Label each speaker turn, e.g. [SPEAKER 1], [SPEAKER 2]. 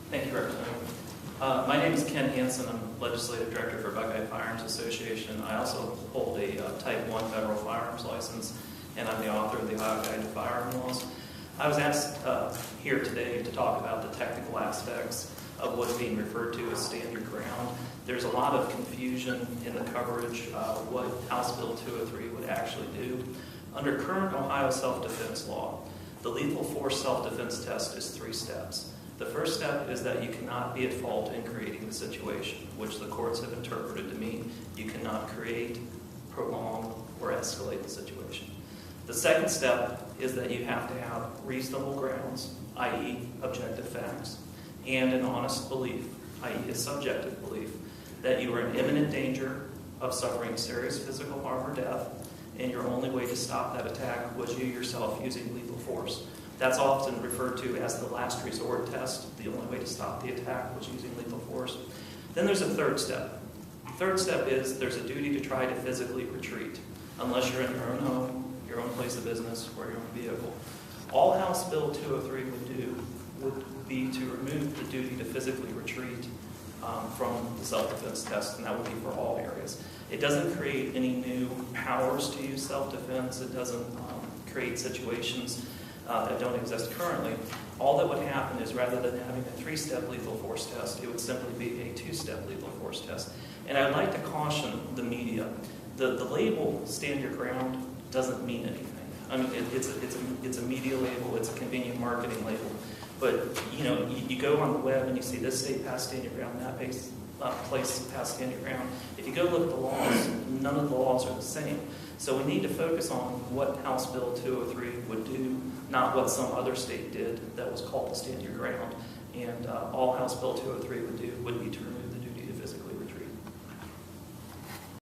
[SPEAKER 1] Thank you, Representative. My name is Ken Hanson. I'm Legislative Director for Buckeye Firearms Association. I also hold a Type 1 federal firearms license, and I'm the author of the Ohio Guide to Firearm Laws. I was asked here today to talk about the technical aspects of what's being referred to as stand your ground. There's a lot of confusion in the coverage what House Bill 203 would actually do. Under current Ohio self-defense law, the lethal force self-defense test is 3 steps. The first step is that you cannot be at fault in creating the situation, which the courts have interpreted to mean you cannot create, prolong, or escalate the situation. The second step is that you have to have reasonable grounds, i.e. objective facts, and an honest belief, i.e. a subjective belief, that you are in imminent danger of suffering serious physical harm or death, and your only way to stop that attack was you yourself using lethal force. That's often referred to as the last resort test. The only way to stop the attack was using lethal force. Then there's a third step. The third step is there's a duty to try to physically retreat, unless you're in your own home, your own place of business, or your own vehicle. All House Bill 203 would do would be to remove the duty to physically retreat from the self-defense test, and that would be for all areas. It doesn't create any new powers to use self-defense. It doesn't create situations that don't exist currently. All that would happen is rather than having a 3-step lethal force test, it would simply be a 2-step lethal force test. And I'd like to caution the media. The label "stand your ground" doesn't mean anything. I mean, it's a media label, it's a convenient marketing label. But you go on the web and you see this state passed stand your ground, that place passed stand your ground. If you go look at the laws, none of the laws are the same. So we need to focus on what House Bill 203 would do, not what some other state did that was called the stand your ground. And all House Bill 203 would do would be